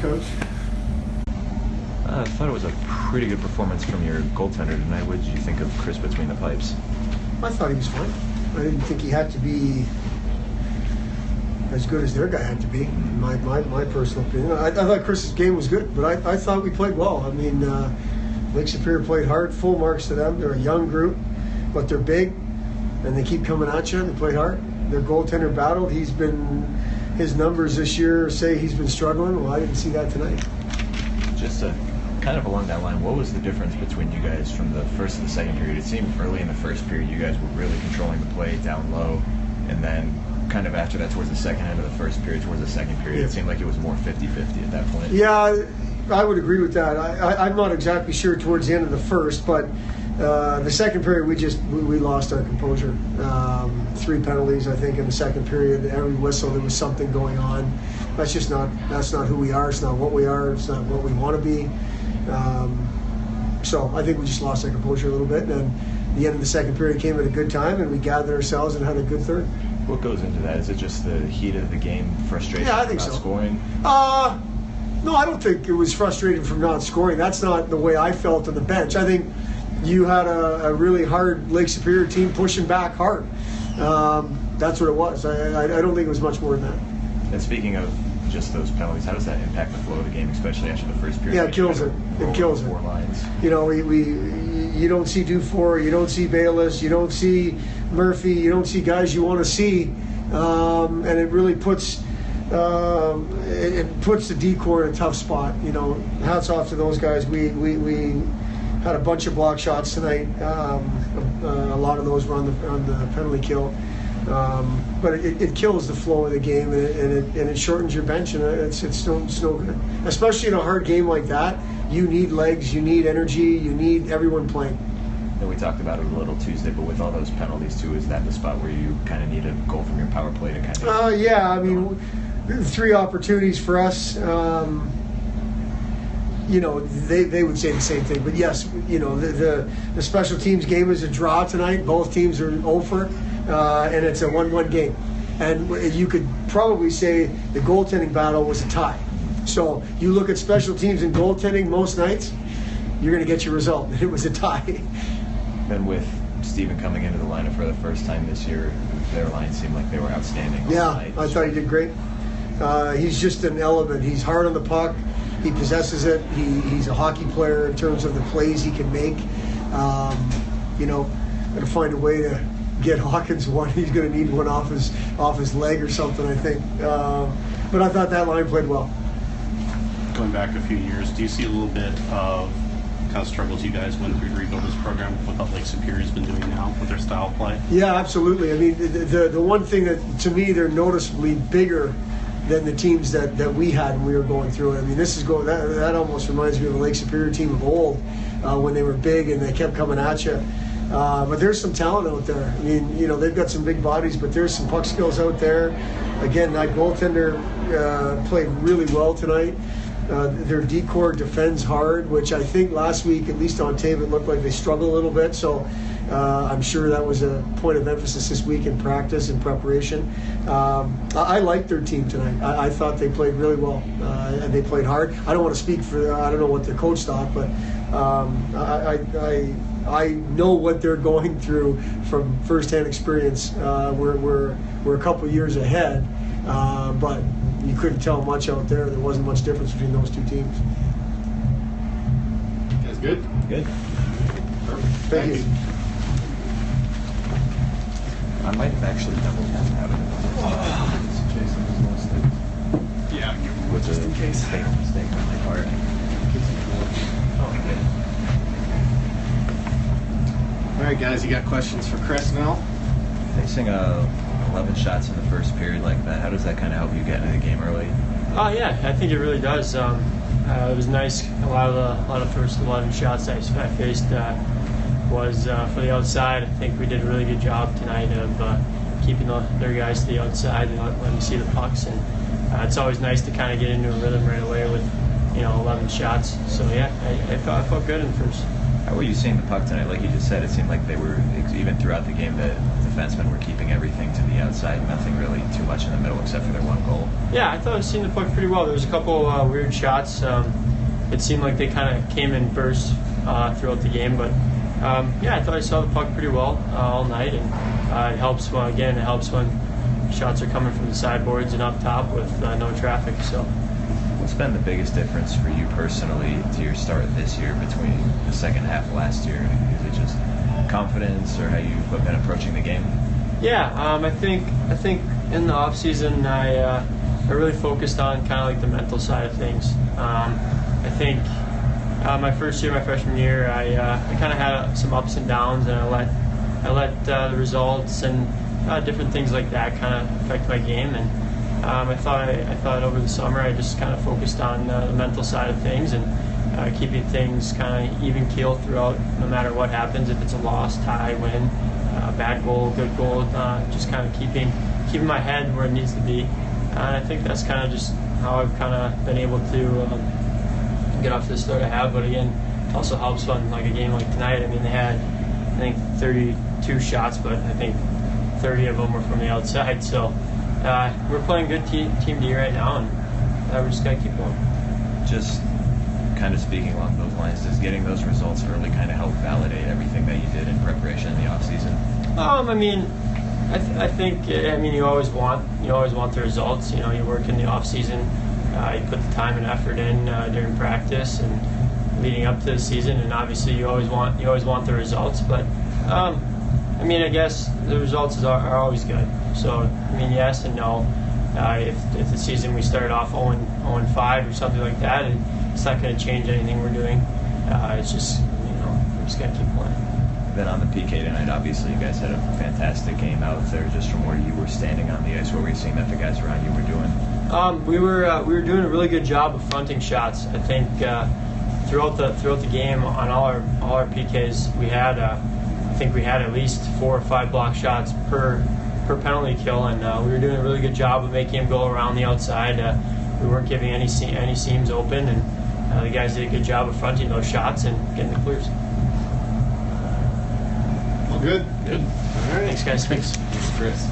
Coach. I thought it was a pretty good performance from your goaltender tonight. What did you think of Chris between the pipes? I thought he was fine. I didn't think he had to be as good as their guy had to be, in my personal opinion. I thought Chris's game was good, but I thought we played well. I mean, Lake Superior played hard, full marks to them. They're a young group, but they're big, and they keep coming at you. They played hard. Their goaltender battled. His numbers this year say he's been struggling. Well, I didn't see that tonight. Just kind of along that line, what was the difference between you guys from the first to the second period? It seemed early in the first period you guys were really controlling the play down low, and then kind of after that towards the second end of the first period, towards the second period, It seemed like it was more 50-50 at that point. Yeah, I would agree with that. I'm not exactly sure towards the end of the first, but the second period we lost our composure. 3 penalties, I think, in the second period. Every whistle there was something going on. That's not who we are. It's not what we are. It's not what we want to be. So I think we just lost our composure a little bit. And the end of the second period came at a good time, and we gathered ourselves and had a good third. What goes into that? Is it just the heat of the game, frustration I think from not so. scoring? No, I don't think it was frustrating from not scoring. That's not the way I felt on the bench. I think you had a really hard Lake Superior team pushing back hard. That's what it was. I don't think it was much more than that. And speaking of just those penalties, how does that impact the flow of the game, especially after the first period? Yeah, it kills it. It kills it. 4 lines. You know, you don't see Dufour, you don't see Bayless, you don't see Murphy, you don't see guys you want to see, and it really puts the decor in a tough spot. You know, hats off to those guys. We had a bunch of block shots tonight. A lot of those were on the penalty kill. But it kills the flow of the game, and it shortens your bench, and it's no good. Especially in a hard game like that, you need legs, you need energy, you need everyone playing. And we talked about it a little Tuesday, but with all those penalties too, is that the spot where you kind of need a goal from your power play to kind of? Yeah, I mean, 3 opportunities for us. You know, they would say the same thing. But yes, you know, the special teams game is a draw tonight. Both teams are over, and it's a 1-1 game. And you could probably say the goaltending battle was a tie. So you look at special teams and goaltending most nights, you're going to get your result. It was a tie. And with Steven coming into the lineup for the first time this year, their line seemed like they were outstanding. Yeah, I thought he did great. He's just an element. He's hard on the puck. He possesses it. He's a hockey player in terms of the plays he can make. You know, got to find a way to get Hawkins one. He's going to need one off his leg or something, I think. But I thought that line played well. Going back a few years, do you see a little bit of kind of struggles you guys went through to rebuild this program with what Lake Superior's been doing now with their style of play? Yeah, absolutely. I mean, the one thing that, to me, they're noticeably bigger than the teams that we had when we were going through it. I mean, that almost reminds me of a Lake Superior team of old when they were big and they kept coming at you. But there's some talent out there. I mean, you know, they've got some big bodies, but there's some puck skills out there. Again, that goaltender played really well tonight. Their decor defends hard, which I think last week, at least on tape, it looked like they struggled a little bit. So I'm sure that was a point of emphasis this week in practice and preparation. I liked their team tonight. I thought they played really well, and they played hard. I don't want to speak for, I don't know what the coach thought, but I know what they're going through from firsthand experience. We're a couple years ahead, but you couldn't tell much out there. There wasn't much difference between those two teams. You guys good? Good. Perfect. Thank you. I might have actually double tapped out of it. Jason was listed. Yeah, With just a in case. mistake on my part. Okay. All right, guys, you got questions for Chris Nell? Facing 11 shots in the first period like that, how does that kind of help you get into the game early? Oh yeah, I think it really does. It was nice. A lot of the first 11 shots I faced was for the outside. I think we did a really good job tonight of keeping their guys to the outside and letting them see the pucks. And it's always nice to kind of get into a rhythm right away with 11 shots. So yeah, I felt good in the first. How were you seeing the puck tonight? Like you just said, it seemed like they were, even throughout the game, the defensemen were keeping everything to the outside, nothing really too much in the middle except for their one goal. Yeah, I thought I seen the puck pretty well. There was a couple weird shots. It seemed like they kind of came in bursts throughout the game, but yeah, I thought I saw the puck pretty well all night, and it helps when shots are coming from the sideboards and up top with no traffic. So, what's been the biggest difference for you personally to your start this year between the second half of last year? Is it just confidence, or how you've been approaching the game? Yeah, I think in the off season I really focused on kind of like the mental side of things. I think my first year, my freshman year, I kind of had some ups and downs, and I let the results and different things like that kind of affect my game. And I thought over the summer I just kind of focused on the mental side of things and keeping things kind of even keel throughout, no matter what happens. If it's a loss, tie, win, bad goal, good goal, just kind of keeping my head where it needs to be. And I think that's kind of just how I've kind of been able to get off to the start I have. But again, it also helps on like a game like tonight. I mean, they had, I think, 32 shots, but I think 30 of them were from the outside. So we're playing good Team D right now, and we're just got to keep going. Just kind of speaking along those lines, does getting those results early kind of help validate everything that you did in preparation in the off season? I mean, I think you always want the results. You know, you work in the off season, you put the time and effort in during practice and leading up to the season, and obviously you always want the results. But I mean, I guess the results are always good. So I mean, yes and no. If the season we started off 0-5 or something like that, it's not going to change anything we're doing. It's just, we're just going to keep playing. Then on the PK tonight, obviously you guys had a fantastic game out there. Just from where you were standing on the ice, what were you seeing that the guys around you were doing? We were doing a really good job of fronting shots. I think throughout the game on all our PKs, we had at least 4 or 5 block shots per penalty kill, and we were doing a really good job of making him go around the outside. We weren't giving any seams open, and the guys did a good job of fronting those shots and getting the clears. All good? Good. All right. Thanks, guys. Thanks, Chris.